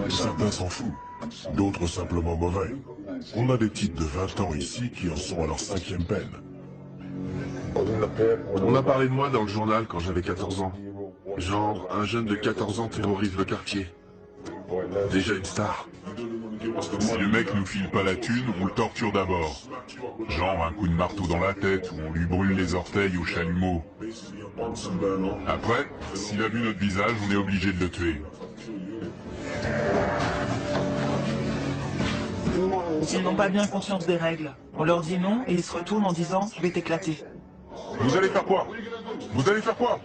Certains s'en foutent, d'autres simplement mauvais. On a des types de 20 ans ici qui en sont à leur 5e peine. On a parlé de moi dans le journal quand j'avais 14 ans. Genre, un jeune de 14 ans terrorise le quartier. Déjà une star. Si le mec nous file pas la thune, on le torture d'abord. Genre un coup de marteau dans la tête ou on lui brûle les orteils au chalumeau. Après, s'il a vu notre visage, on est obligé de le tuer. Ils n'ont pas bien conscience des règles. On leur dit non et ils se retournent en disant « je vais t'éclater ». Vous allez faire quoi? Vous allez faire quoi?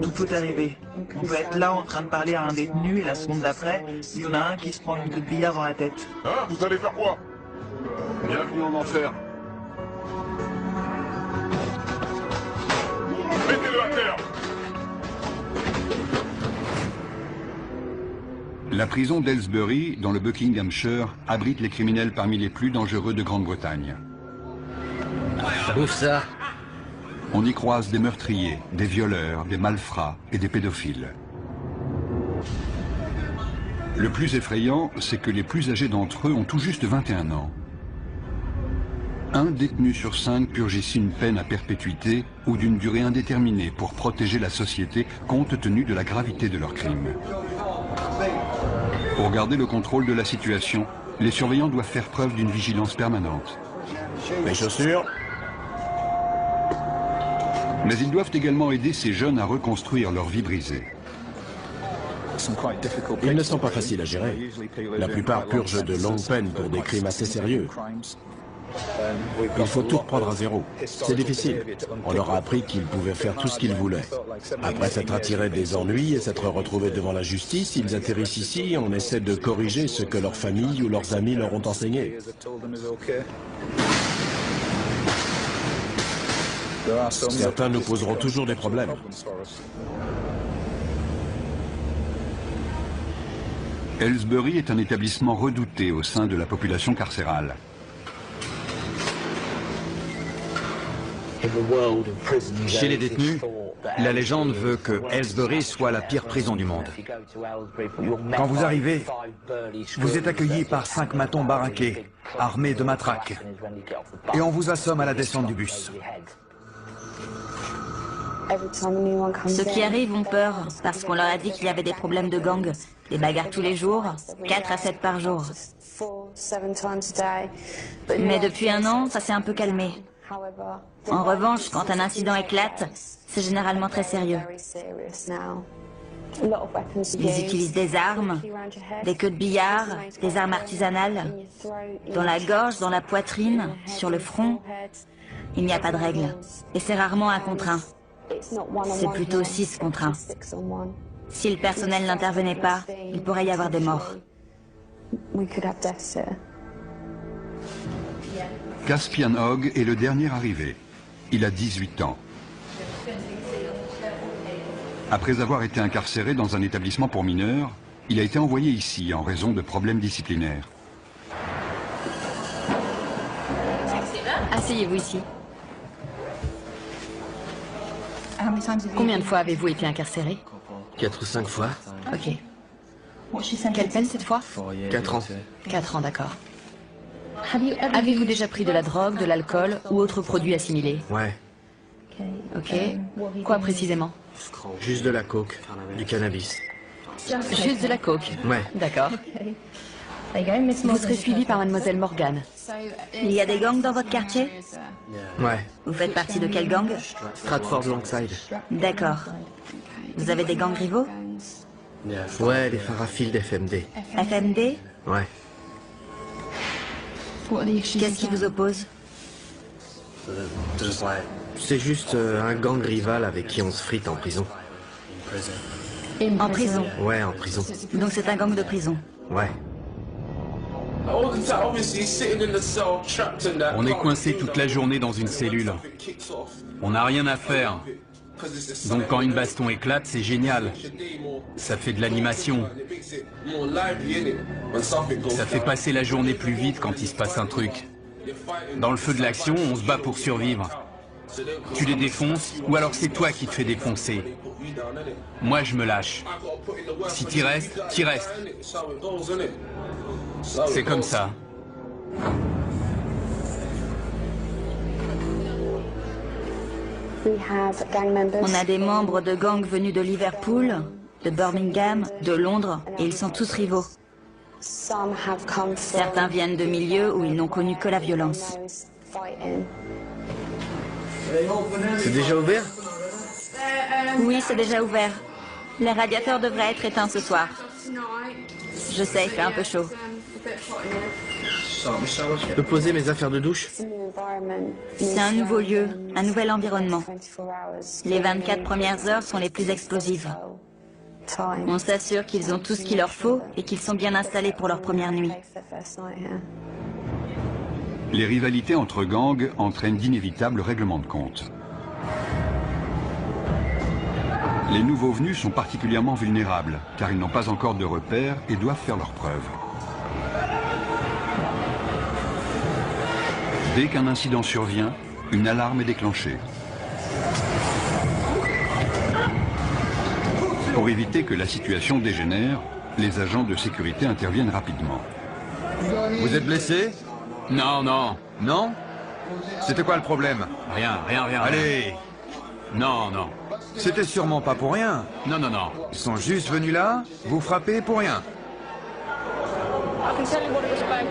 Tout peut arriver. On peut être là en train de parler à un détenu et la seconde d'après, il y en a un qui se prend une queue de billard dans la tête. Hein? Vous allez faire quoi? Bienvenue en enfer. Mettez-le à terre! La prison d'Aylesbury, dans le Buckinghamshire, abrite les criminels parmi les plus dangereux de Grande-Bretagne. Bouffe ça. On y croise des meurtriers, des violeurs, des malfrats et des pédophiles. Le plus effrayant, c'est que les plus âgés d'entre eux ont tout juste 21 ans. Un détenu sur 5 purge ici une peine à perpétuité ou d'une durée indéterminée pour protéger la société compte tenu de la gravité de leurs crimes. Pour garder le contrôle de la situation, les surveillants doivent faire preuve d'une vigilance permanente. Mes chaussures. Mais ils doivent également aider ces jeunes à reconstruire leur vie brisée. Ils ne sont pas faciles à gérer. La plupart purgent de longues peines pour des crimes assez sérieux. Il faut tout reprendre à zéro. C'est difficile. On leur a appris qu'ils pouvaient faire tout ce qu'ils voulaient. Après s'être attirés des ennuis et s'être retrouvés devant la justice, ils atterrissent ici et on essaie de corriger ce que leur famille ou leurs amis leur ont enseigné. Certains nous poseront toujours des problèmes. Aylesbury est un établissement redouté au sein de la population carcérale. Chez les détenus, la légende veut que Aylesbury soit la pire prison du monde. Quand vous arrivez, vous êtes accueilli par 5 matons baraqués, armés de matraques, et on vous assomme à la descente du bus. Ceux qui arrivent ont peur, parce qu'on leur a dit qu'il y avait des problèmes de gang, des bagarres tous les jours, 4 à 7 par jour. Mais depuis un an, ça s'est un peu calmé. En revanche, quand un incident éclate, c'est généralement très sérieux. Ils utilisent des armes, des queues de billard, des armes artisanales, dans la gorge, dans la poitrine, sur le front. Il n'y a pas de règle, et c'est rarement 1 contre 1. C'est plutôt 6 contre 1. Si le personnel n'intervenait pas, il pourrait y avoir des morts. Caspian Hogg est le dernier arrivé. Il a 18 ans. Après avoir été incarcéré dans un établissement pour mineurs, il a été envoyé ici en raison de problèmes disciplinaires. Asseyez-vous ici. Combien de fois avez-vous été incarcéré? 4 ou 5 fois. Ok. Quelle peine cette fois? 4 ans. 4 ans, d'accord. Avez-vous déjà pris de la drogue, de l'alcool ou autre produit assimilé? Ouais. Ok. Quoi précisément? Juste de la coke, du cannabis. Juste de la coke? Ouais. D'accord. Vous serez suivi par mademoiselle Morgan. Il y a des gangs dans votre quartier? Ouais. Vous faites partie de quel gang? Stratford Langside. D'accord. Vous avez des gangs rivaux? Ouais, les Fairfield FMD. FMD? Ouais. Qu'est-ce qui vous oppose? C'est juste un gang rival avec qui on se frite en prison. En prison? Ouais, en prison. Donc c'est un gang de prison? Ouais. On est coincé toute la journée dans une cellule. On n'a rien à faire. Donc quand une baston éclate, c'est génial. Ça fait de l'animation. Ça fait passer la journée plus vite quand il se passe un truc. Dans le feu de l'action, on se bat pour survivre. Tu les défonces, ou alors c'est toi qui te fais défoncer. Moi, je me lâche. Si t'y restes, t'y restes. C'est comme ça. On a des membres de gangs venus de Liverpool, de Birmingham, de Londres, et ils sont tous rivaux. Certains viennent de milieux où ils n'ont connu que la violence. C'est déjà ouvert? Oui, c'est déjà ouvert. Les radiateurs devraient être éteints ce soir. Je sais, il fait un peu chaud. Je peux poser mes affaires de douche? C'est un nouveau lieu, un nouvel environnement. Les 24 premières heures sont les plus explosives. On s'assure qu'ils ont tout ce qu'il leur faut et qu'ils sont bien installés pour leur première nuit. Les rivalités entre gangs entraînent d'inévitables règlements de compte. Les nouveaux venus sont particulièrement vulnérables, car ils n'ont pas encore de repères et doivent faire leurs preuves. Dès qu'un incident survient, une alarme est déclenchée. Pour éviter que la situation dégénère, les agents de sécurité interviennent rapidement. Vous êtes blessé? Non, non. Non? C'était quoi le problème? Rien. Allez! Non, non. C'était sûrement pas pour rien. Non. Ils sont juste venus là, vous frapper pour rien.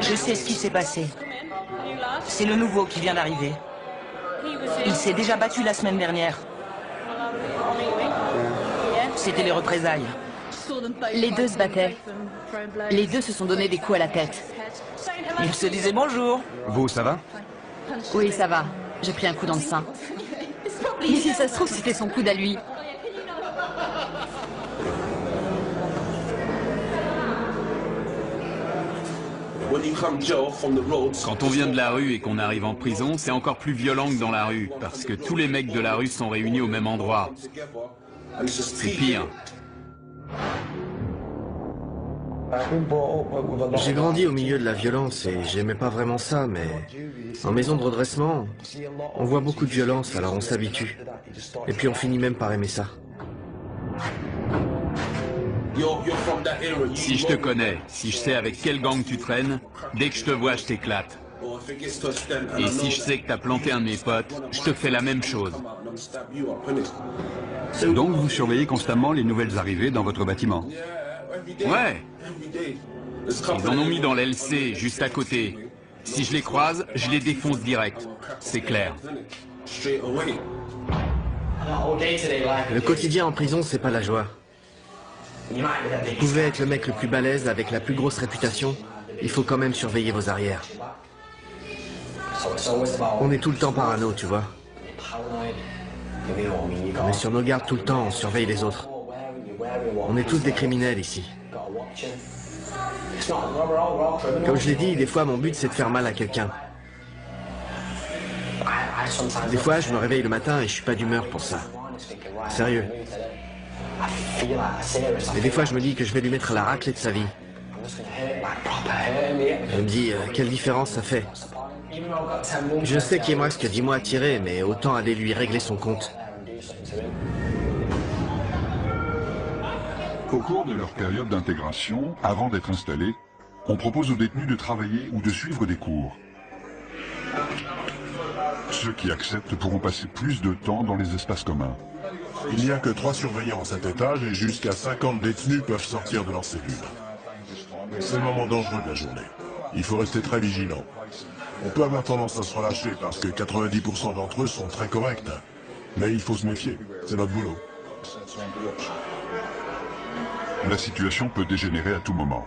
Je sais ce qui s'est passé. C'est le nouveau qui vient d'arriver. Il s'est déjà battu la semaine dernière. C'était les représailles. Les deux se battaient. Les deux se sont donné des coups à la tête. Ils se disaient bonjour. Vous, ça va? Oui, ça va. J'ai pris un coup dans le sein. Et si ça se trouve, c'était son coude à lui. Quand on vient de la rue et qu'on arrive en prison, c'est encore plus violent que dans la rue, parce que tous les mecs de la rue sont réunis au même endroit. C'est pire. J'ai grandi au milieu de la violence et j'aimais pas vraiment ça, mais en maison de redressement, on voit beaucoup de violence, alors on s'habitue. Et puis on finit même par aimer ça. Si je te connais, si je sais avec quel gang tu traînes, dès que je te vois, je t'éclate. Et si je sais que t'as planté un de mes potes, je te fais la même chose. Donc vous surveillez constamment les nouvelles arrivées dans votre bâtiment. Ouais. Ils en ont mis dans l'LC, juste à côté. Si je les croise, je les défonce direct. C'est clair. Le quotidien en prison, c'est pas la joie. Vous pouvez être le mec le plus balèze avec la plus grosse réputation, il faut quand même surveiller vos arrières. On est tout le temps parano, tu vois. On est sur nos gardes tout le temps, on surveille les autres. On est tous des criminels ici. Comme je l'ai dit, des fois mon but c'est de faire mal à quelqu'un. Des fois je me réveille le matin et je suis pas d'humeur pour ça. Sérieux. Et des fois je me dis que je vais lui mettre la raclée de sa vie. Je me dis, quelle différence ça fait. Je sais qu'il me reste que 10 mois à tirer, mais autant aller lui régler son compte. Au cours de leur période d'intégration, avant d'être installés, on propose aux détenus de travailler ou de suivre des cours. Ceux qui acceptent pourront passer plus de temps dans les espaces communs. Il n'y a que 3 surveillants à cet étage et jusqu'à 50 détenus peuvent sortir de leur cellule. C'est le moment dangereux de la journée. Il faut rester très vigilant. On peut avoir tendance à se relâcher parce que 90% d'entre eux sont très corrects. Mais il faut se méfier, c'est notre boulot. La situation peut dégénérer à tout moment.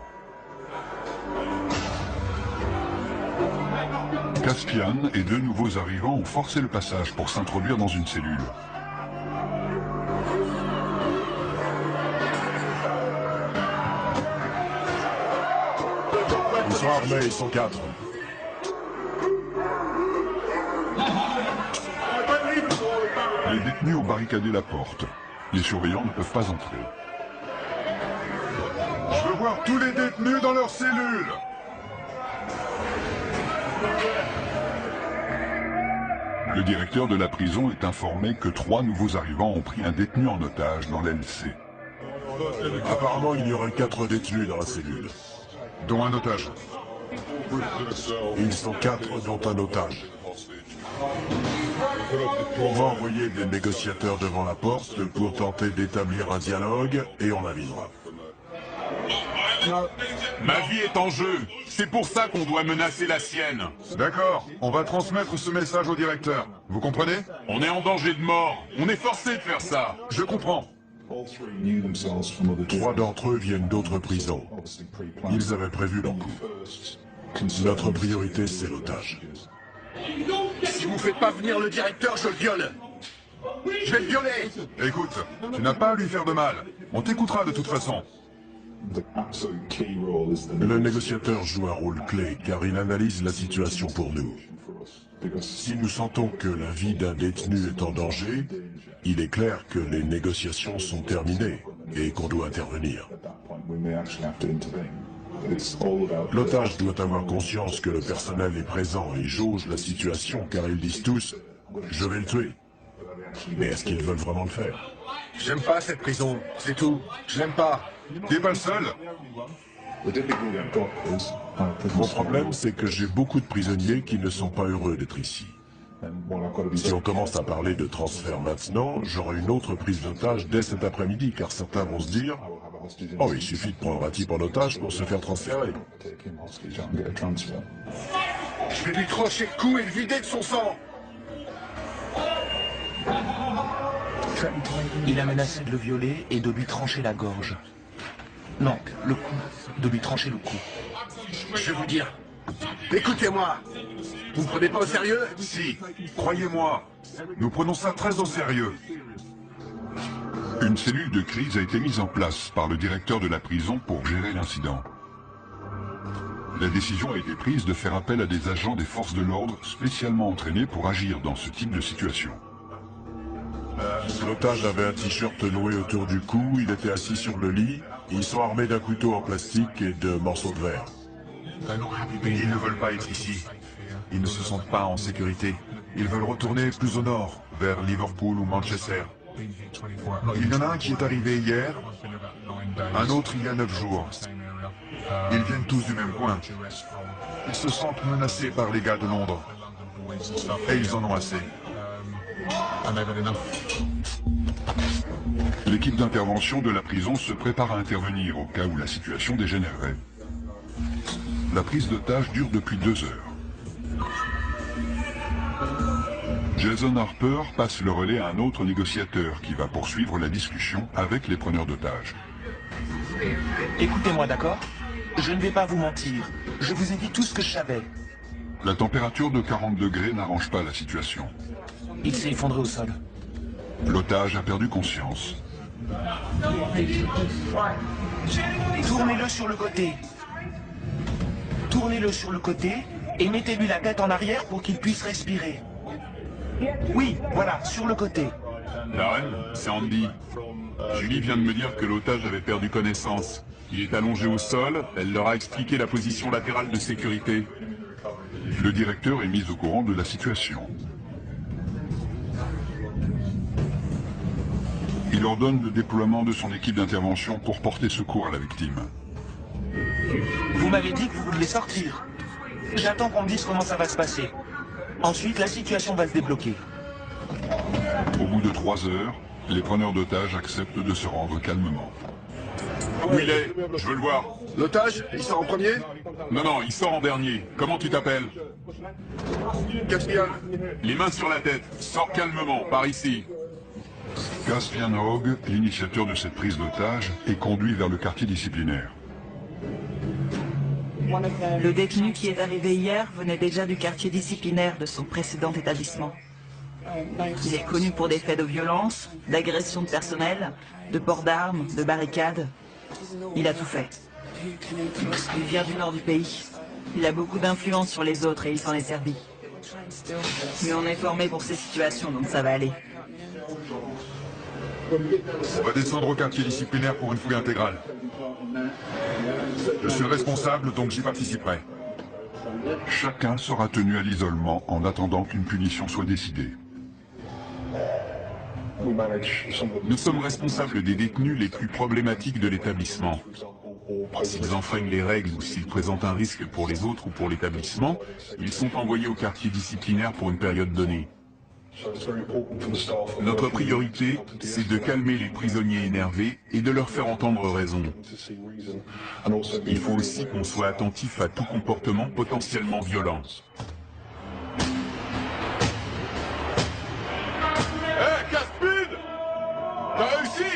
Caspian et 2 nouveaux arrivants ont forcé le passage pour s'introduire dans une cellule. Ils sont armés, ils sont 4. Les détenus ont barricadé la porte. Les surveillants ne peuvent pas entrer. Je veux voir tous les détenus dans leur cellule. Le directeur de la prison est informé que 3 nouveaux arrivants ont pris un détenu en otage dans l'LC. Apparemment, il y aurait 4 détenus dans la cellule. Dont un otage. Ils sont 4, dont un otage. On va envoyer des négociateurs devant la porte pour tenter d'établir un dialogue et on avisera. Ma vie est en jeu. C'est pour ça qu'on doit menacer la sienne. D'accord, on va transmettre ce message au directeur. Vous comprenez? On est en danger de mort. On est forcé de faire ça. Je comprends. 3 d'entre eux viennent d'autres prisons. Ils avaient prévu leur coup. Notre priorité, c'est l'otage. Si vous faites pas venir le directeur, je le viole. Je vais le violer. Écoute, tu n'as pas à lui faire de mal. On t'écoutera de toute façon. Le négociateur joue un rôle clé car il analyse la situation pour nous. Si nous sentons que la vie d'un détenu est en danger, il est clair que les négociations sont terminées et qu'on doit intervenir. L'otage doit avoir conscience que le personnel est présent et jauge la situation car ils disent tous « je vais le tuer ». Mais est-ce qu'ils veulent vraiment le faire? J'aime pas cette prison, c'est tout. Je l'aime pas. T'es pas le seul. Mon problème, c'est que j'ai beaucoup de prisonniers qui ne sont pas heureux d'être ici. Si on commence à parler de transfert maintenant, j'aurai une autre prise d'otage dès cet après-midi, car certains vont se dire « Oh, il suffit de prendre un type en otage pour se faire transférer. » Je vais lui trancher le cou et le vider de son sang. Il a menacé de le violer et de lui trancher la gorge. Non, le cou. De lui trancher le cou. Je vais vous dire. Écoutez-moi. Vous me prenez pas au sérieux? Si, croyez-moi. Nous prenons ça très au sérieux. Une cellule de crise a été mise en place par le directeur de la prison pour gérer l'incident. La décision a été prise de faire appel à des agents des forces de l'ordre spécialement entraînés pour agir dans ce type de situation. L'otage avait un t-shirt noué autour du cou, il était assis sur le lit. Ils sont armés d'un couteau en plastique et de morceaux de verre. Ils ne veulent pas être ici. Ils ne se sentent pas en sécurité. Ils veulent retourner plus au nord, vers Liverpool ou Manchester. Il y en a un qui est arrivé hier, un autre il y a 9 jours. Ils viennent tous du même coin. Ils se sentent menacés par les gars de Londres. Et ils en ont assez. L'équipe d'intervention de la prison se prépare à intervenir au cas où la situation dégénérerait. La prise d'otage dure depuis 2 heures. Jason Harper passe le relais à un autre négociateur qui va poursuivre la discussion avec les preneurs d'otages. Écoutez-moi, d'accord? Je ne vais pas vous mentir. Je vous ai dit tout ce que je savais. La température de 40 degrés n'arrange pas la situation. Il s'est effondré au sol. L'otage a perdu conscience. Tournez-le sur le côté. Tournez-le sur le côté et mettez-lui la tête en arrière pour qu'il puisse respirer. Oui, voilà, sur le côté. Darren, c'est Andy. Julie vient de me dire que l'otage avait perdu connaissance. Il est allongé au sol, elle leur a expliqué la position latérale de sécurité. Le directeur est mis au courant de la situation. Il ordonne le déploiement de son équipe d'intervention pour porter secours à la victime. Vous m'avez dit que vous vouliez sortir. J'attends qu'on me dise comment ça va se passer. Ensuite, la situation va se débloquer. Au bout de 3 heures, les preneurs d'otages acceptent de se rendre calmement. Où il est? Je veux le voir. L'otage, il sort en premier? Non, il sort en dernier. Comment tu t'appelles? Caspian. Les mains sur la tête. Sors calmement, par ici. Caspian Hogg, l'initiateur de cette prise d'otage, est conduit vers le quartier disciplinaire. Le détenu qui est arrivé hier venait déjà du quartier disciplinaire de son précédent établissement. Il est connu pour des faits de violence, d'agression de personnel, de port d'armes, de barricades. Il a tout fait. Il vient du nord du pays. Il a beaucoup d'influence sur les autres et il s'en est servi. Mais on est formé pour ces situations, donc ça va aller. On va descendre au quartier disciplinaire pour une fouille intégrale. Je suis le responsable, donc j'y participerai. Chacun sera tenu à l'isolement en attendant qu'une punition soit décidée. Nous sommes responsables des détenus les plus problématiques de l'établissement. S'ils enfreignent les règles ou s'ils présentent un risque pour les autres ou pour l'établissement, ils sont envoyés au quartier disciplinaire pour une période donnée. Notre priorité, c'est de calmer les prisonniers énervés et de leur faire entendre raison. Il faut aussi qu'on soit attentif à tout comportement potentiellement violent. Hé, Caspid! T'as réussi?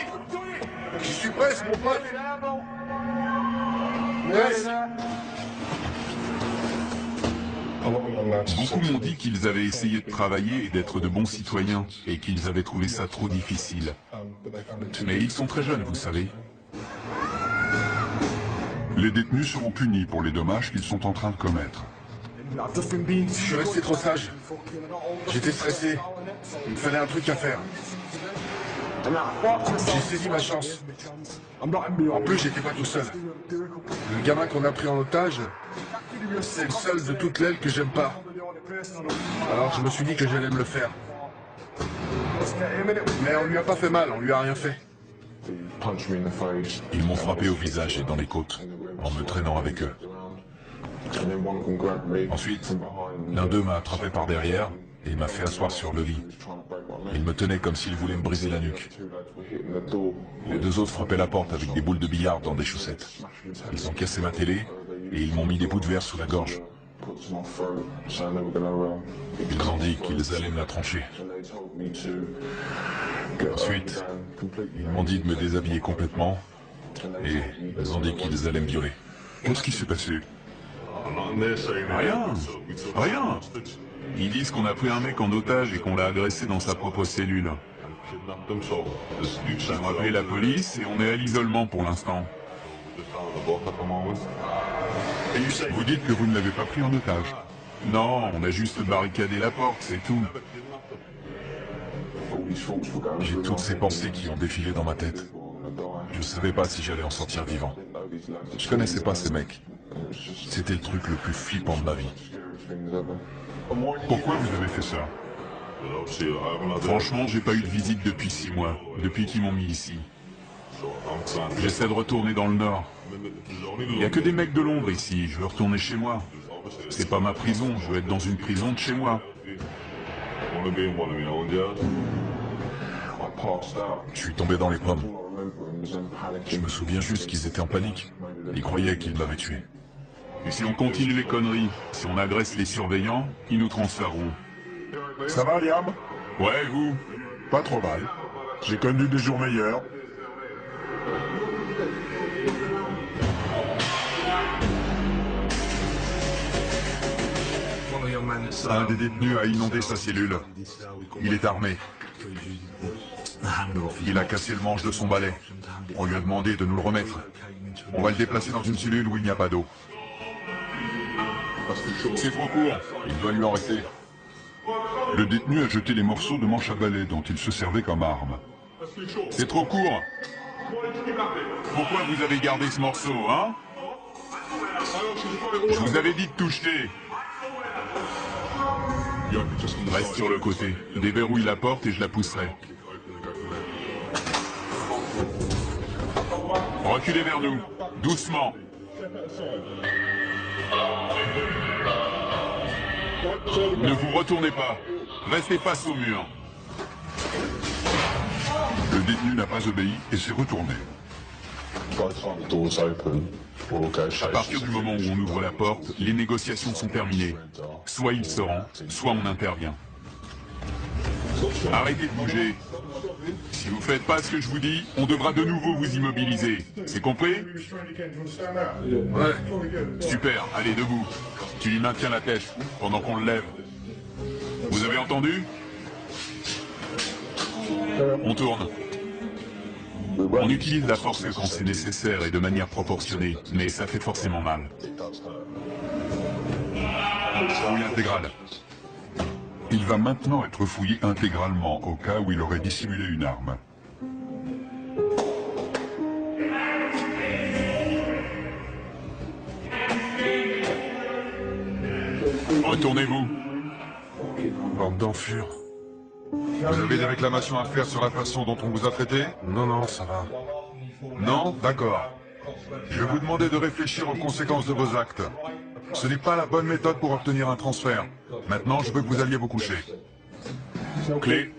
J'y suis presque, mon pote! Yes. Beaucoup m'ont dit qu'ils avaient essayé de travailler et d'être de bons citoyens, et qu'ils avaient trouvé ça trop difficile. Mais ils sont très jeunes, vous savez. Les détenus seront punis pour les dommages qu'ils sont en train de commettre. Je suis resté trop sage. J'étais stressé. Il me fallait un truc à faire. J'ai saisi ma chance. En plus, j'étais pas tout seul. Le gamin qu'on a pris en otage, c'est le seul de toute l'aile que j'aime pas. Alors je me suis dit que j'allais me le faire. Mais on lui a pas fait mal, on lui a rien fait. Ils m'ont frappé au visage et dans les côtes, en me traînant avec eux. Ensuite, l'un d'eux m'a attrapé par derrière et m'a fait asseoir sur le lit. Il me tenait comme s'il voulait me briser la nuque. Les deux autres frappaient la porte avec des boules de billard dans des chaussettes. Ils ont cassé ma télé et ils m'ont mis des bouts de verre sous la gorge. Ils ont dit qu'ils allaient me la trancher. Ensuite, ils m'ont dit de me déshabiller complètement et ils ont dit qu'ils allaient me violer. Qu'est-ce qui s'est passé? Rien. Ils disent qu'on a pris un mec en otage et qu'on l'a agressé dans sa propre cellule. Ils ont appelé la police et on est à l'isolement pour l'instant. Vous dites que vous ne l'avez pas pris en otage? Non, on a juste barricadé la porte, c'est tout. J'ai toutes ces pensées qui ont défilé dans ma tête. Je savais pas si j'allais en sortir vivant. Je connaissais pas ces mecs. C'était le truc le plus flippant de ma vie. Pourquoi vous avez fait ça? Franchement, j'ai pas eu de visite depuis 6 mois, depuis qu'ils m'ont mis ici. J'essaie de retourner dans le Nord. Il y a que des mecs de Londres ici, je veux retourner chez moi. C'est pas ma prison, je veux être dans une prison de chez moi. Je suis tombé dans les pommes. Je me souviens juste qu'ils étaient en panique. Ils croyaient qu'ils m'avaient tué. Et si on continue les conneries, si on agresse les surveillants, ils nous transféreront. Ça va, Liam? Ouais, vous? Pas trop mal. J'ai connu des jours meilleurs. Un des détenus a inondé sa cellule. Il est armé. Il a cassé le manche de son balai. On lui a demandé de nous le remettre. On va le déplacer dans une cellule où il n'y a pas d'eau. C'est trop court, Il doit lui en rester. Le détenu a jeté les morceaux de manche à balai dont il se servait comme arme. c'est trop court. Pourquoi vous avez gardé ce morceau, hein? Je vous avais dit de tout jeter. Reste sur le côté, déverrouille la porte et je la pousserai. Reculez vers nous, doucement. Ne vous retournez pas, restez face au mur. Le détenu n'a pas obéi et s'est retourné. À partir du moment où on ouvre la porte, les négociations sont terminées. Soit il se rend, soit on intervient. Arrêtez de bouger. Si vous faites pas ce que je vous dis, on devra de nouveau vous immobiliser. C'est compris? Ouais. Super, allez, debout. Tu lui maintiens la tête, pendant qu'on le lève. Vous avez entendu? On tourne. On utilise la force quand c'est nécessaire et de manière proportionnée, mais ça fait forcément mal. Fouille intégrale. Il va maintenant être fouillé intégralement au cas où il aurait dissimulé une arme. Retournez-vous. Bande d'enflures. Vous avez des réclamations à faire sur la façon dont on vous a traité? Non, ça va. Non? D'accord. Je vais vous demander de réfléchir aux conséquences de vos actes. Ce n'est pas la bonne méthode pour obtenir un transfert. Maintenant, je veux que vous alliez vous coucher. Clé.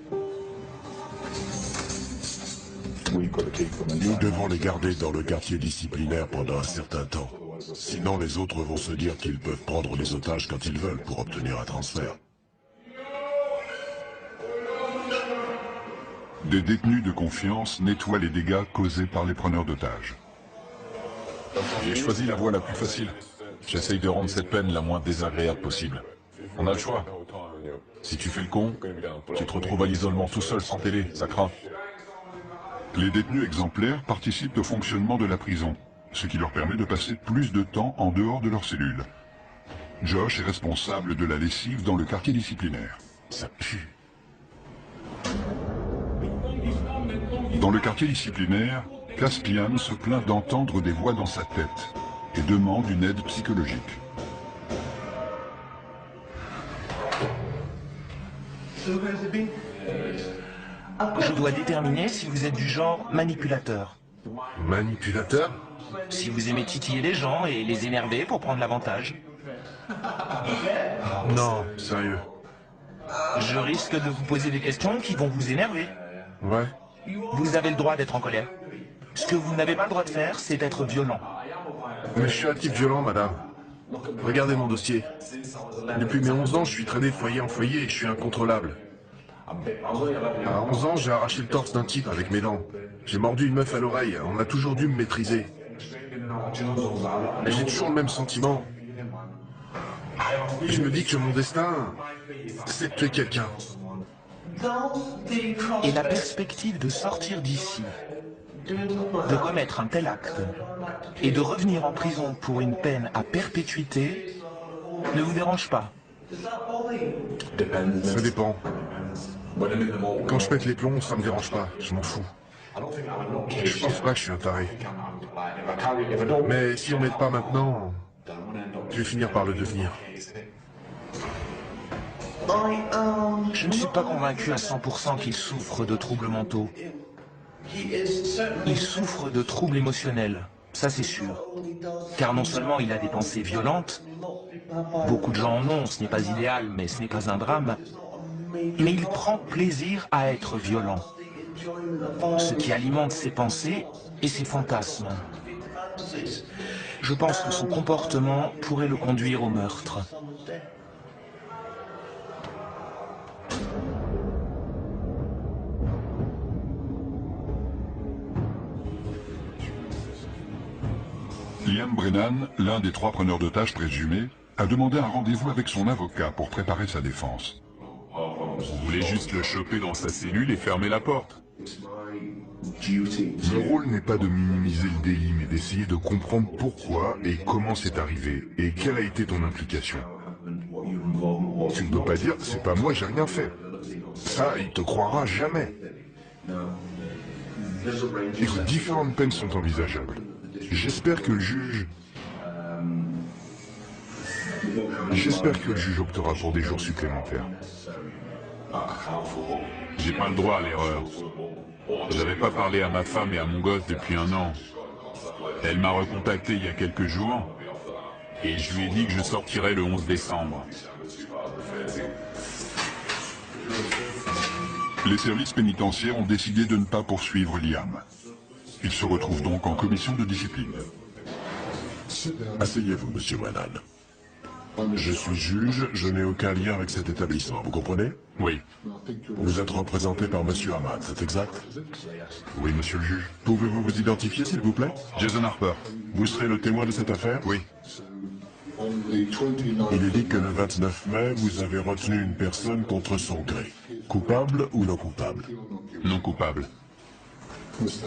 Nous devons les garder dans le quartier disciplinaire pendant un certain temps. Sinon, les autres vont se dire qu'ils peuvent prendre les otages quand ils veulent pour obtenir un transfert. Des détenus de confiance nettoient les dégâts causés par les preneurs d'otages. J'ai choisi la voie la plus facile. J'essaye de rendre cette peine la moins désagréable possible. On a le choix. Si tu fais le con, tu te retrouves à l'isolement tout seul sans télé, ça craint. Les détenus exemplaires participent au fonctionnement de la prison, ce qui leur permet de passer plus de temps en dehors de leur cellule. Josh est responsable de la lessive dans le quartier disciplinaire. Ça pue. Dans le quartier disciplinaire, Caspian se plaint d'entendre des voix dans sa tête et demande une aide psychologique. Je dois déterminer si vous êtes du genre manipulateur. Manipulateur? Si vous aimez titiller les gens et les énerver pour prendre l'avantage. Non, sérieux. Je risque de vous poser des questions qui vont vous énerver. Ouais. Vous avez le droit d'être en colère. Ce que vous n'avez pas le droit de faire, c'est d'être violent. Mais je suis un type violent, madame. Regardez mon dossier. Depuis mes 11 ans, je suis traîné de foyer en foyer et je suis incontrôlable. À 11 ans, j'ai arraché le torse d'un type avec mes dents. J'ai mordu une meuf à l'oreille. On a toujours dû me maîtriser. Mais j'ai toujours le même sentiment. Je me dis que mon destin, c'est de tuer quelqu'un. Et la perspective de sortir d'ici, de commettre un tel acte, et de revenir en prison pour une peine à perpétuité, ne vous dérange pas? Ça dépend. Quand je pète les plombs, ça me dérange pas, je m'en fous. Je pense pas que je suis un taré. Mais si on m'aide pas maintenant, je vais finir par le devenir. Je ne suis pas convaincu à 100% qu'il souffre de troubles mentaux. Il souffre de troubles émotionnels, ça c'est sûr. Car non seulement il a des pensées violentes, beaucoup de gens en ont, ce n'est pas idéal, mais ce n'est pas un drame, mais il prend plaisir à être violent, ce qui alimente ses pensées et ses fantasmes. Je pense que son comportement pourrait le conduire au meurtre. Liam Brennan, l'un des 3 preneurs d'otages présumés, a demandé un rendez-vous avec son avocat pour préparer sa défense. Vous voulez juste le choper dans sa cellule et fermer la porte. Mon rôle n'est pas de minimiser le délit, mais d'essayer de comprendre pourquoi et comment c'est arrivé, et quelle a été ton implication. Tu ne peux pas dire, c'est pas moi, j'ai rien fait. Ça, il te croira jamais. Écoute, différentes peines sont envisageables. J'espère que le juge optera pour des jours supplémentaires. J'ai pas le droit à l'erreur. J'avais pas parlé à ma femme et à mon gosse depuis 1 an. Elle m'a recontacté il y a quelques jours et je lui ai dit que je sortirais le 11 décembre. Les services pénitentiaires ont décidé de ne pas poursuivre Liam. Il se retrouve donc en commission de discipline. Asseyez-vous, monsieur Brennan. Je suis juge, je n'ai aucun lien avec cet établissement, vous comprenez? Oui. Vous êtes représenté par monsieur Ahmad, c'est exact? Oui, monsieur le juge. Pouvez-vous vous identifier, s'il vous plaît? Jason Harper. Vous serez le témoin de cette affaire? Oui. Il est dit que le 29 mai, vous avez retenu une personne contre son gré. Coupable ou non coupable? Non coupable.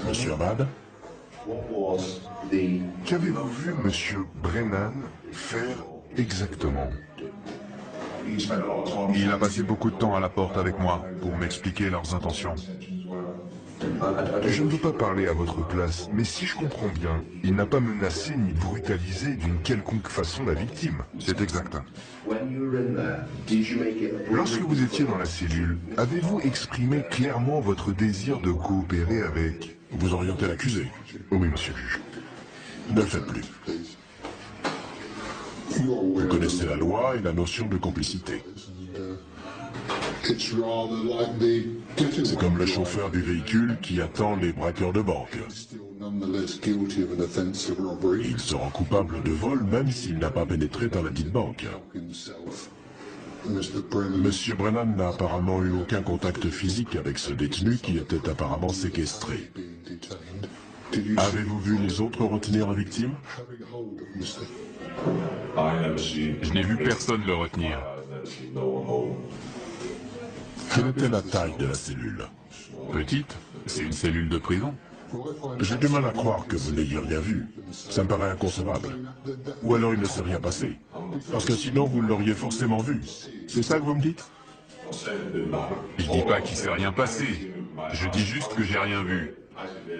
Monsieur Ahmad? Qu'avez-vous vu monsieur Brennan faire exactement? Il a passé beaucoup de temps à la porte avec moi pour m'expliquer leurs intentions. Je ne veux pas parler à votre place, mais si je comprends bien, il n'a pas menacé ni brutalisé d'une quelconque façon la victime. C'est exact. Lorsque vous étiez dans la cellule, avez-vous exprimé clairement votre désir de coopérer avec... Vous orientez l'accusé? Oui, monsieur le juge. Ne le faites plus. Vous connaissez la loi et la notion de complicité. C'est comme le chauffeur du véhicule qui attend les braqueurs de banque. Il se rend coupable de vol même s'il n'a pas pénétré dans la dite banque. Monsieur Brennan n'a apparemment eu aucun contact physique avec ce détenu qui était apparemment séquestré. Avez-vous vu les autres retenir la victime? Je n'ai vu personne le retenir. Quelle était la taille de la cellule? Petite, c'est une cellule de prison. J'ai du mal à croire que vous n'ayez rien vu. Ça me paraît inconcevable. Ou alors il ne s'est rien passé. Parce que sinon vous l'auriez forcément vu. C'est ça que vous me dites? Je dis pas qu'il s'est rien passé. Je dis juste que j'ai rien vu.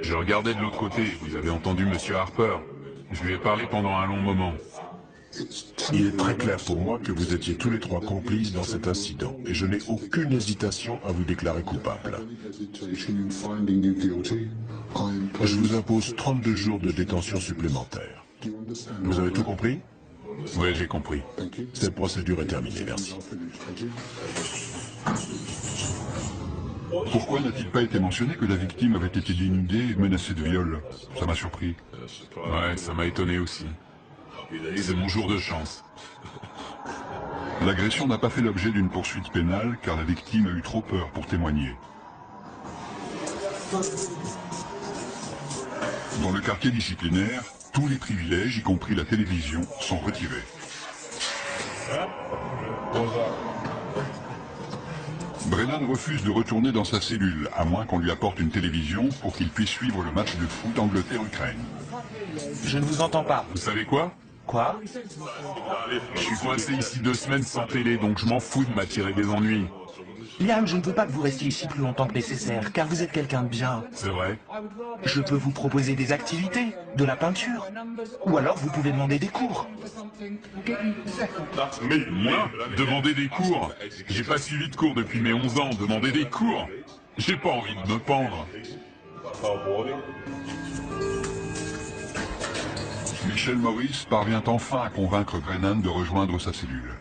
Je regardais de l'autre côté, vous avez entendu Monsieur Harper. Je lui ai parlé pendant un long moment. Il est très clair pour moi que vous étiez tous les trois complices dans cet incident, et je n'ai aucune hésitation à vous déclarer coupable. Je vous impose 32 jours de détention supplémentaire. Vous avez tout compris? Oui, j'ai compris. Cette procédure est terminée, merci. Pourquoi n'a-t-il pas été mentionné que la victime avait été dénudée et menacée de viol? Ça m'a surpris. Ouais, ça m'a étonné aussi. C'est mon jour de chance. L'agression n'a pas fait l'objet d'une poursuite pénale car la victime a eu trop peur pour témoigner. Dans le quartier disciplinaire, tous les privilèges, y compris la télévision, sont retirés. Brennan refuse de retourner dans sa cellule, à moins qu'on lui apporte une télévision pour qu'il puisse suivre le match de foot Angleterre-Ukraine. Je ne vous entends pas. Vous savez quoi? Quoi? Je suis coincé ici 2 semaines sans télé, donc je m'en fous de m'attirer des ennuis. Liam, je ne veux pas que vous restiez ici plus longtemps que nécessaire, car vous êtes quelqu'un de bien. C'est vrai. Je peux vous proposer des activités, de la peinture, ou alors vous pouvez demander des cours. Mais moi, demander des cours? J'ai pas suivi de cours depuis mes 11 ans, demander des cours? J'ai pas envie de me pendre. Michel Morris parvient enfin à convaincre Brennan de rejoindre sa cellule.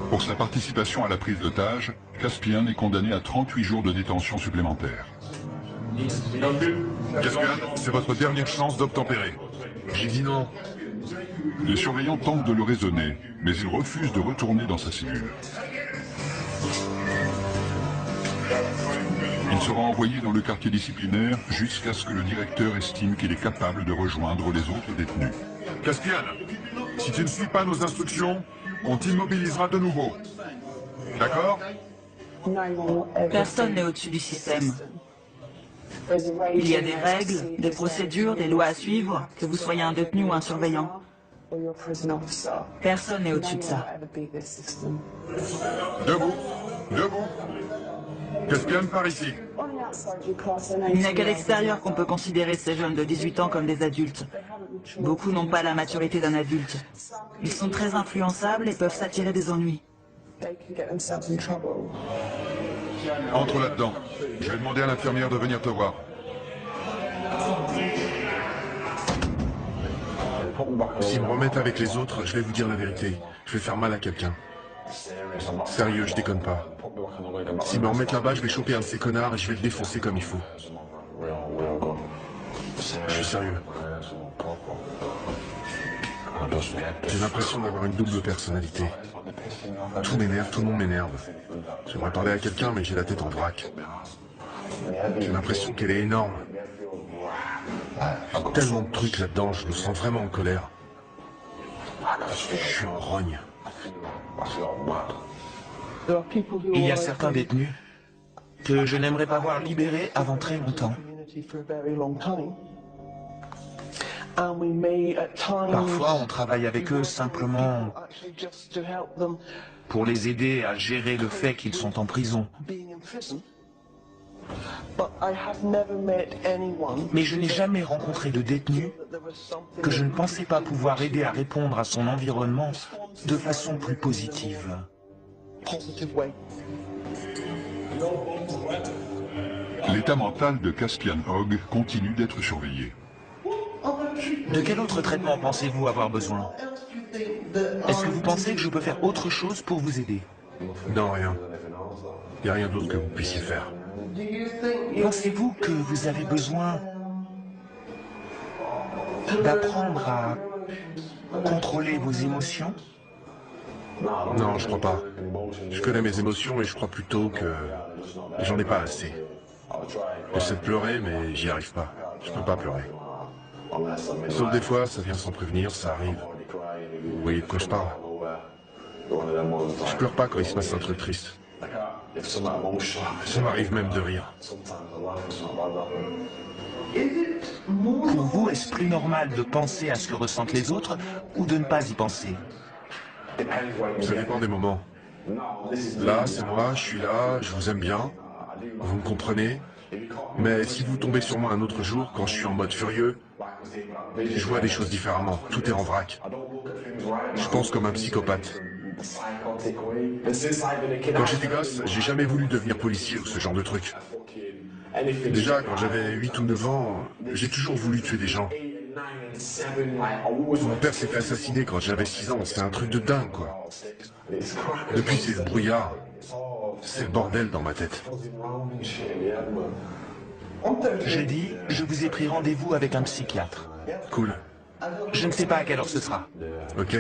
Pour sa participation à la prise d'otage, Caspian est condamné à 38 jours de détention supplémentaire. Caspian, c'est votre dernière chance d'obtempérer. J'ai dit non. Les surveillants tentent de le raisonner, mais il refuse de retourner dans sa cellule. Il sera envoyé dans le quartier disciplinaire jusqu'à ce que le directeur estime qu'il est capable de rejoindre les autres détenus. Caspian, si tu ne suis pas nos instructions, on t'immobilisera de nouveau. D'accord? Personne n'est au-dessus du système. Il y a des règles, des procédures, des lois à suivre, que vous soyez un détenu ou un surveillant. Personne n'est au-dessus de ça. Debout, debout. Caspian, par ici. Il n'y a qu'à l'extérieur qu'on peut considérer ces jeunes de 18 ans comme des adultes. Beaucoup n'ont pas la maturité d'un adulte. Ils sont très influençables et peuvent s'attirer des ennuis. Entre là-dedans. Je vais demander à l'infirmière de venir te voir. S'ils me remettent avec les autres, je vais vous dire la vérité. Je vais faire mal à quelqu'un. Sérieux, je déconne pas. S'ils me remettent là-bas, je vais choper un de ces connards et je vais le défoncer comme il faut. Je suis sérieux. J'ai l'impression d'avoir une double personnalité. Tout m'énerve, tout le monde m'énerve. J'aimerais parler à quelqu'un, mais j'ai la tête en vrac. J'ai l'impression qu'elle est énorme. Tellement de trucs là-dedans, je me sens vraiment en colère. Je suis en rogne. Il y a certains détenus que je n'aimerais pas voir libérés avant très longtemps. Parfois, on travaille avec eux simplement pour les aider à gérer le fait qu'ils sont en prison. Mais je n'ai jamais rencontré de détenu que je ne pensais pas pouvoir aider à répondre à son environnement de façon plus positive. L'état mental de Caspian Hogg continue d'être surveillé. De quel autre traitement pensez-vous avoir besoin? Est-ce que vous pensez que je peux faire autre chose pour vous aider? Non, rien. Il n'y a rien d'autre que vous puissiez faire. Pensez-vous que vous avez besoin d'apprendre à contrôler vos émotions? Non, je crois pas. Je connais mes émotions et je crois plutôt que j'en ai pas assez. J'essaie de pleurer, mais j'y arrive pas. Je peux pas pleurer. Sauf des fois, ça vient sans prévenir, ça arrive. Vous voyez de quoi je parle? Je pleure pas quand il se passe un truc triste. Ça m'arrive même de rire. Pour vous, est-ce plus normal de penser à ce que ressentent les autres ou de ne pas y penser? Ça dépend des moments. Là, c'est moi, je suis là, je vous aime bien. Vous me comprenez? Mais si vous tombez sur moi un autre jour, quand je suis en mode furieux, je vois des choses différemment. Tout est en vrac. Je pense comme un psychopathe. Quand j'étais gosse, j'ai jamais voulu devenir policier ou ce genre de truc. Déjà, quand j'avais 8 ou 9 ans, j'ai toujours voulu tuer des gens. Mon père s'est fait assassiner quand j'avais 6 ans, c'est un truc de dingue, quoi. Depuis, c'est le brouillard. C'est le bordel dans ma tête. J'ai dit, je vous ai pris rendez-vous avec un psychiatre. Cool. Je ne sais pas à quelle heure ce sera. Ok.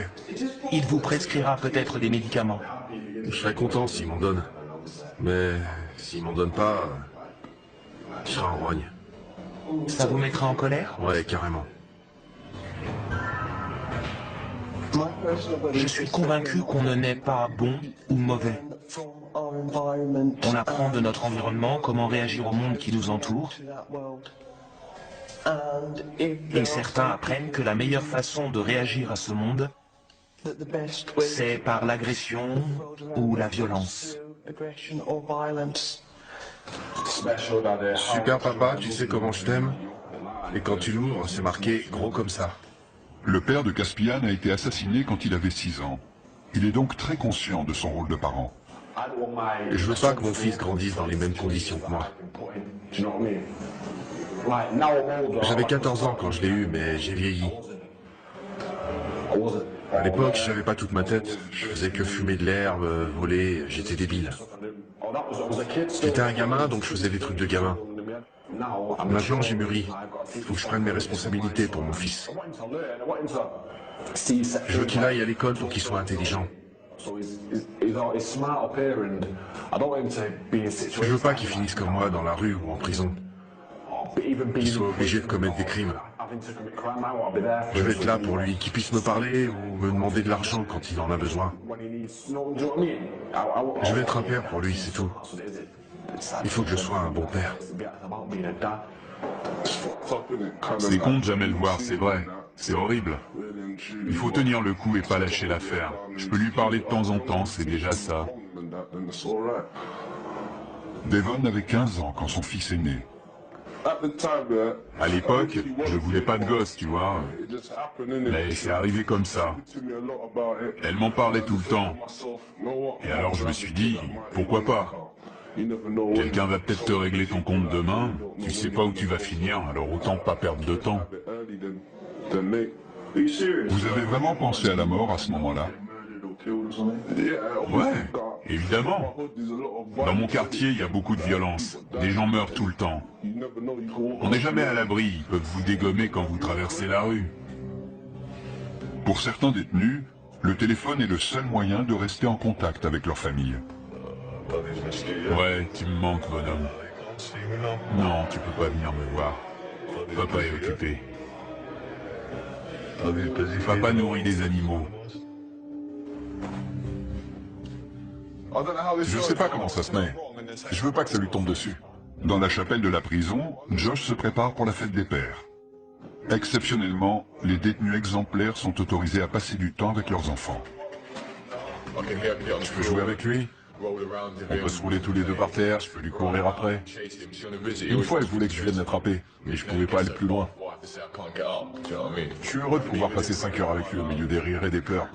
Il vous prescrira peut-être des médicaments. Je serais content s'il m'en donne. Mais s'il m'en donne pas, je serai en rogne. Ça vous mettra en colère? Ouais, carrément. Je suis convaincu qu'on ne naît pas bon ou mauvais. On apprend de notre environnement comment réagir au monde qui nous entoure. Et certains apprennent que la meilleure façon de réagir à ce monde, c'est par l'agression ou la violence. Super papa, tu sais comment je t'aime? Et quand tu l'ouvres, c'est marqué gros comme ça. Le père de Caspian a été assassiné quand il avait 6 ans. Il est donc très conscient de son rôle de parent. Et je veux pas que mon fils grandisse dans les mêmes conditions que moi. J'avais 14 ans quand je l'ai eu, mais j'ai vieilli. À l'époque, j'avais pas toute ma tête. Je faisais que fumer de l'herbe, voler, j'étais débile. J'étais un gamin, donc je faisais des trucs de gamin. Maintenant, j'ai mûri. Il faut que je prenne mes responsabilités pour mon fils. Je veux qu'il aille à l'école pour qu'il soit intelligent. Je veux pas qu'il finisse comme moi dans la rue ou en prison. Qu'il soit obligé de commettre des crimes. Je vais être là pour lui, qu'il puisse me parler ou me demander de l'argent quand il en a besoin. Je vais être un père pour lui, c'est tout. Il faut que je sois un bon père. C'est con de jamais le voir, c'est vrai. C'est horrible. Il faut tenir le coup et pas lâcher l'affaire. Je peux lui parler de temps en temps, c'est déjà ça. Devon avait 15 ans quand son fils est né. À l'époque, je voulais pas de gosse, tu vois. Mais c'est arrivé comme ça. Elle m'en parlait tout le temps. Et alors je me suis dit, pourquoi pas? Quelqu'un va peut-être te régler ton compte demain, tu sais pas où tu vas finir, alors autant pas perdre de temps. Vous avez vraiment pensé à la mort à ce moment-là? Ouais, évidemment. Dans mon quartier, il y a beaucoup de violence. Des gens meurent tout le temps. On n'est jamais à l'abri, ils peuvent vous dégommer quand vous traversez la rue. Pour certains détenus, le téléphone est le seul moyen de rester en contact avec leur famille. Ouais, tu me manques, bonhomme. Non, tu peux pas venir me voir. Papa est occupé. Papa nourrit des animaux. Je sais pas comment ça se met. Je veux pas que ça lui tombe dessus. Dans la chapelle de la prison, Josh se prépare pour la fête des pères. Exceptionnellement, les détenus exemplaires sont autorisés à passer du temps avec leurs enfants. Je peux jouer avec lui? On peut se rouler tous les deux par terre, je peux lui courir après. Une fois, elle voulait que je vienne l'attraper, mais je pouvais pas aller plus loin. Je suis heureux de pouvoir passer 5 heures avec lui au milieu des rires et des pleurs.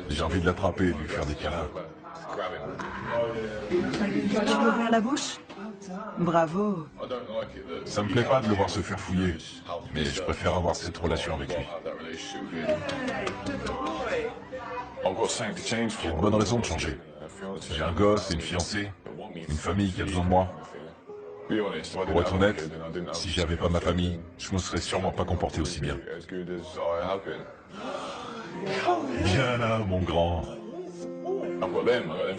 J'ai envie de l'attraper et de lui faire des câlins. Tu veux ouvrir la bouche? Bravo. Ça me plaît pas de le voir se faire fouiller, mais je préfère avoir cette relation avec lui. J'ai une bonne raison de changer. J'ai un gosse et une fiancée, une famille qui a besoin de moi. Pour être honnête, si j'avais pas ma famille, je me serais sûrement pas comporté aussi bien. Viens là, mon grand.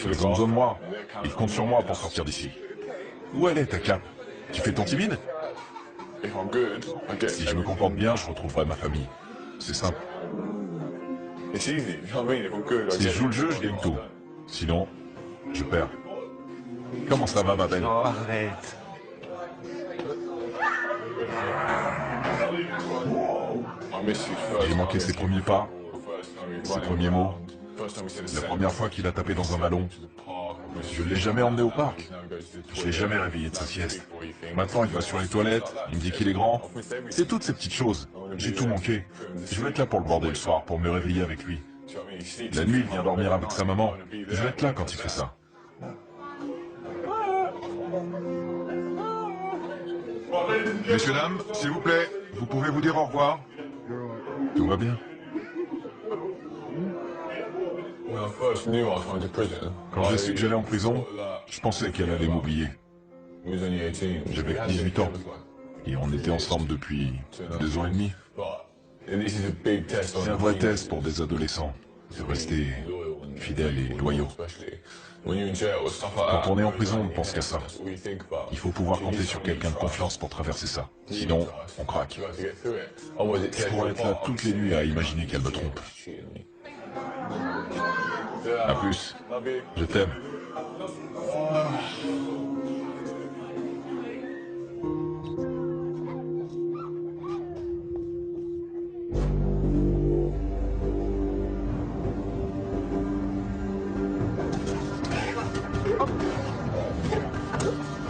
Ils ont besoin de moi. Ils comptent sur moi pour sortir d'ici. Où elle est, ta cape? Tu fais ton timide? Si je me comporte bien, je retrouverai ma famille. C'est simple. Si je joue le jeu, je gagne tout. Sinon, je perds. Comment ça va, ma belle? Oh, arrête. J'ai manqué ses premiers pas, ses premiers mots. La première fois qu'il a tapé dans un ballon. Je ne l'ai jamais emmené au parc. Je l'ai jamais réveillé de sa sieste. Maintenant, il va sur les toilettes, il me dit qu'il est grand. C'est toutes ces petites choses. J'ai tout manqué. Je vais être là pour le border le soir, pour me réveiller avec lui. La nuit, il vient dormir avec sa maman. Je vais être là quand il fait ça. Messieurs, dames, s'il vous plaît, vous pouvez vous dire au revoir? Tout va bien? Quand j'ai su que j'allais en prison, je pensais qu'elle allait m'oublier. J'avais 18 ans. Et on était ensemble depuis 2 ans et demi. C'est un vrai test pour des adolescents, de rester fidèles et loyaux. Quand on est en prison, on ne pense qu'à ça. Il faut pouvoir compter sur quelqu'un de confiance pour traverser ça. Sinon, on craque. Je pourrais être là toutes les nuits à imaginer qu'elle me trompe. A plus. Je t'aime.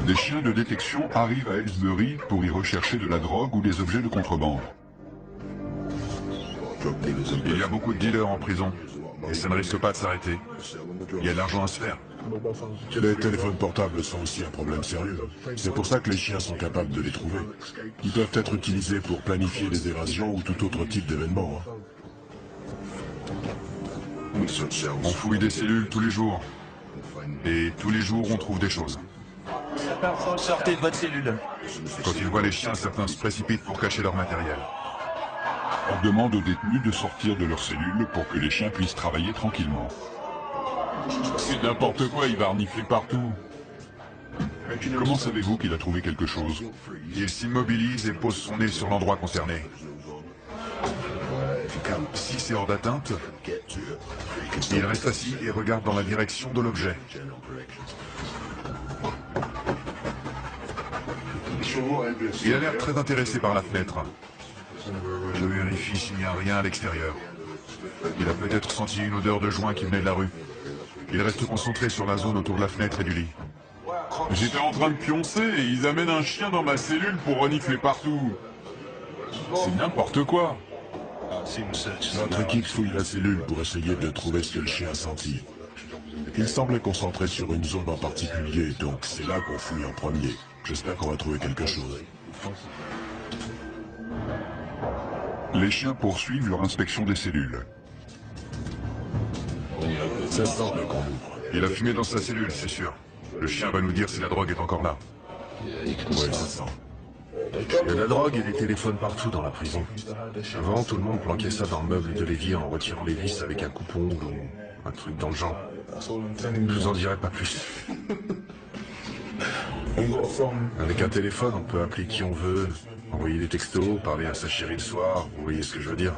Des chiens de détection arrivent à Ellsbury pour y rechercher de la drogue ou des objets de contrebande. Il y a beaucoup de dealers en prison, et ça ne risque pas de s'arrêter. Il y a de l'argent à se faire. Les téléphones portables sont aussi un problème sérieux. C'est pour ça que les chiens sont capables de les trouver. Ils peuvent être utilisés pour planifier des évasions ou tout autre type d'événement. On fouille des cellules tous les jours. Et tous les jours, on trouve des choses. Sortez de votre cellule. Quand ils voient les chiens, certains se précipitent pour cacher leur matériel. On demande aux détenus de sortir de leur cellule pour que les chiens puissent travailler tranquillement. C'est n'importe quoi, il va renifler partout. Comment savez-vous qu'il a trouvé quelque chose? Il s'immobilise et pose son nez sur l'endroit concerné. Si c'est hors d'atteinte, il reste assis et regarde dans la direction de l'objet. Il a l'air très intéressé par la fenêtre. Je vérifie s'il n'y a rien à l'extérieur. Il a peut-être senti une odeur de joint qui venait de la rue. Il reste concentré sur la zone autour de la fenêtre et du lit. J'étais en train de pioncer et ils amènent un chien dans ma cellule pour renifler partout. C'est n'importe quoi. Notre équipe fouille la cellule pour essayer de trouver ce que le chien a senti. Il semblait concentré sur une zone en particulier, donc c'est là qu'on fouille en premier. J'espère qu'on va trouver quelque chose. Les chiens poursuivent leur inspection des cellules. Ça semble qu'on ouvre. Il a fumé dans sa cellule, c'est sûr. Le chien va nous dire si la drogue est encore là. Ouais, ça sent. Il y a de la drogue et des téléphones partout dans la prison. Avant, tout le monde planquait ça dans le meuble de Lévi en retirant les vis avec un coupon ou un truc dans le genre. Je vous en dirai pas plus. Avec un téléphone, on peut appeler qui on veut, envoyer des textos, parler à sa chérie le soir, vous voyez ce que je veux dire.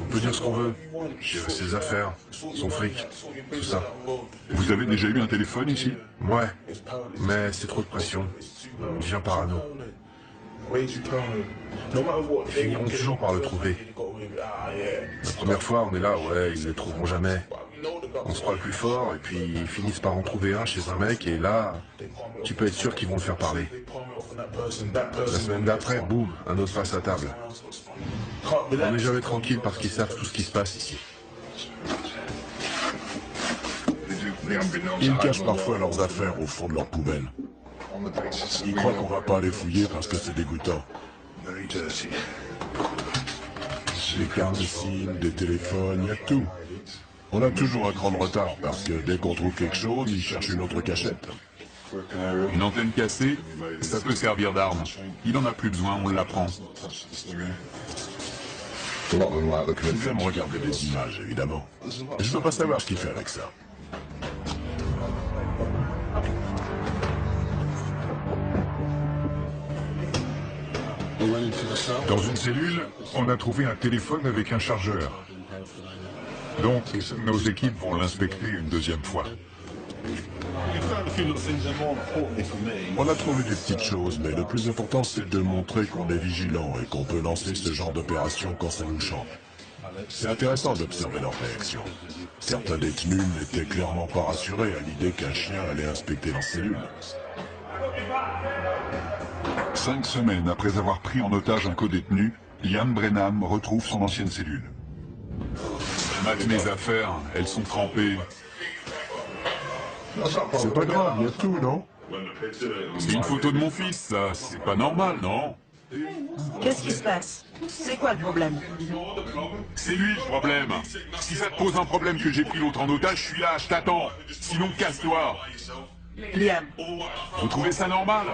On peut dire ce qu'on veut, gérer ses affaires, son fric, tout ça. Vous avez déjà eu un téléphone ici? Ouais, mais c'est trop de pression. On devient parano. Ils finiront toujours par le trouver. La première fois, on est là, ouais, ils ne le trouveront jamais. On se croit le plus fort, et puis ils finissent par en trouver un chez un mec, et là, tu peux être sûr qu'ils vont le faire parler. La semaine d'après, boum, un autre face à table. On n'est jamais tranquille parce qu'ils savent tout ce qui se passe ici. Ils cachent parfois leurs affaires au fond de leur poubelle. Ils croient qu'on va pas les fouiller parce que c'est dégoûtant. Des cartes de SIM, des téléphones, il y a tout. On a toujours un cran de retard parce que dès qu'on trouve quelque chose, ils cherchent une autre cachette. Une antenne cassée, ça peut servir d'arme. Il en a plus besoin, on la prend. Ils aiment regarder des images, évidemment. Je veux pas savoir ce qu'il fait avec ça. Dans une cellule, on a trouvé un téléphone avec un chargeur. Donc, nos équipes vont l'inspecter une deuxième fois. On a trouvé des petites choses, mais le plus important, c'est de montrer qu'on est vigilant et qu'on peut lancer ce genre d'opération quand ça nous chante. C'est intéressant d'observer leur réaction. Certains détenus n'étaient clairement pas rassurés à l'idée qu'un chien allait inspecter leur cellule. 5 semaines après avoir pris en otage un codétenu, Ian Brenham retrouve son ancienne cellule. Mate mes affaires, elles sont trempées. C'est pas grave, il y a tout, non? C'est une photo de mon fils, ça. C'est pas normal, non? Qu'est-ce qui se passe? C'est quoi le problème? C'est lui le problème. Si ça te pose un problème que j'ai pris l'autre en otage, je suis là, je t'attends. Sinon, casse-toi. Liam. Vous trouvez ça normal?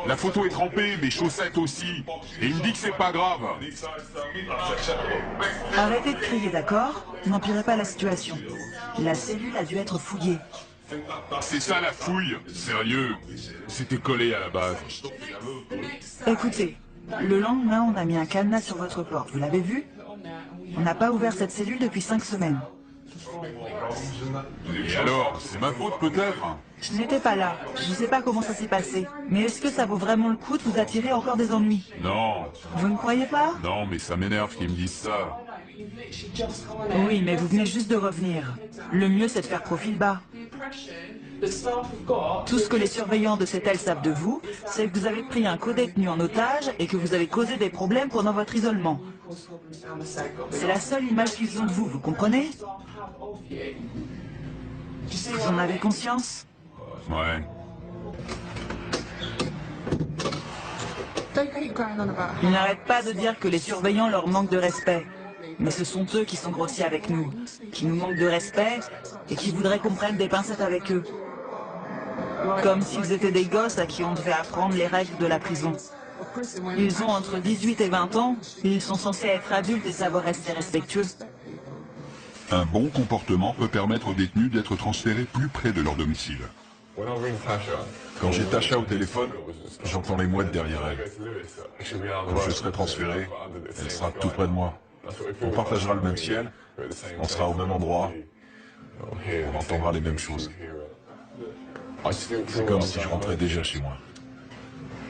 La photo est trempée, mes chaussettes aussi. Et il me dit que c'est pas grave. Arrêtez de crier, d'accord? N'empirez pas la situation. La cellule a dû être fouillée. C'est ça la fouille. Sérieux. C'était collé à la base. Écoutez, le lendemain, on a mis un cadenas sur votre porte. Vous l'avez vu? On n'a pas ouvert cette cellule depuis 5 semaines. Et alors, c'est ma faute peut-être? Je n'étais pas là. Je ne sais pas comment ça s'est passé. Mais est-ce que ça vaut vraiment le coup de vous attirer encore des ennuis? Non. Vous ne croyez pas? Non, mais ça m'énerve qu'ils me disent ça. Oui, mais vous venez juste de revenir. Le mieux, c'est de faire profil bas. Tout ce que les surveillants de cette aile savent de vous, c'est que vous avez pris un codétenu en otage et que vous avez causé des problèmes pendant votre isolement. C'est la seule image qu'ils ont de vous, vous comprenez? Vous en avez conscience? Ouais. Ils n'arrêtent pas de dire que les surveillants leur manquent de respect. Mais ce sont eux qui sont grossiers avec nous, qui nous manquent de respect et qui voudraient qu'on prenne des pincettes avec eux. Comme s'ils étaient des gosses à qui on devait apprendre les règles de la prison. Ils ont entre 18 et 20 ans, et ils sont censés être adultes et savoir rester respectueux. Un bon comportement peut permettre aux détenus d'être transférés plus près de leur domicile. Quand j'ai Tasha au téléphone, j'entends les mouettes derrière elle. Quand je serai transféré, elle sera tout près de moi. On partagera le même ciel, on sera au même endroit, on entendra les mêmes choses. C'est comme si je rentrais déjà chez moi.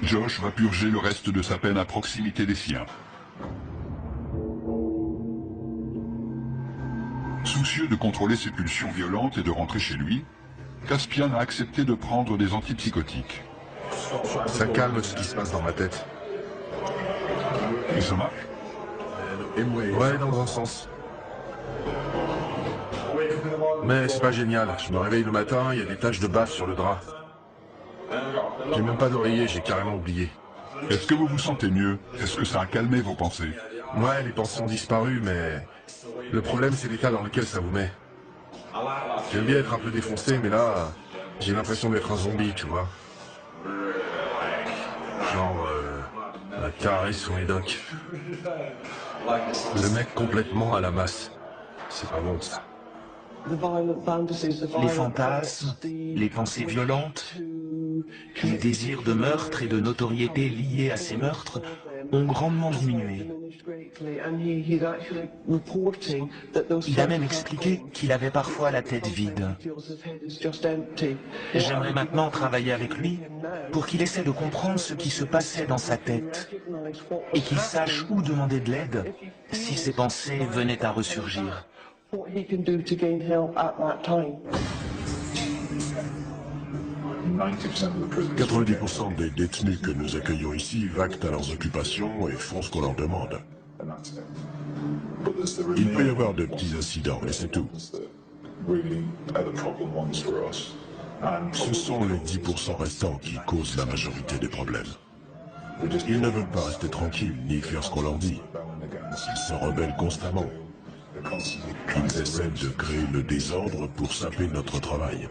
Josh va purger le reste de sa peine à proximité des siens. Soucieux de contrôler ses pulsions violentes et de rentrer chez lui, Caspian a accepté de prendre des antipsychotiques. Ça calme ce qui se passe dans ma tête. Et ça marche? Ouais, dans un sens. Mais c'est pas génial. Je me réveille le matin, il y a des taches de bave sur le drap. J'ai même pas d'oreiller, j'ai carrément oublié. Est-ce que vous vous sentez mieux? Est-ce que ça a calmé vos pensées? Ouais, les pensées ont disparu, mais le problème c'est l'état dans lequel ça vous met. J'aime bien être un peu défoncé, mais là, j'ai l'impression d'être un zombie, tu vois. Genre, un taré sur les docks. Le mec complètement à la masse. C'est pas bon, ça. Les fantasmes, les pensées violentes, les désirs de meurtre et de notoriété liés à ces meurtres ont grandement diminué. Il a même expliqué qu'il avait parfois la tête vide. J'aimerais maintenant travailler avec lui pour qu'il essaie de comprendre ce qui se passait dans sa tête et qu'il sache où demander de l'aide si ses pensées venaient à ressurgir. 90% des détenus que nous accueillons ici vaquent à leurs occupations et font ce qu'on leur demande. Il peut y avoir de petits incidents, et c'est tout. Ce sont les 10% restants qui causent la majorité des problèmes. Ils ne veulent pas rester tranquilles, ni faire ce qu'on leur dit. Ils se rebellent constamment. Ils essaient de créer le désordre pour saper notre travail.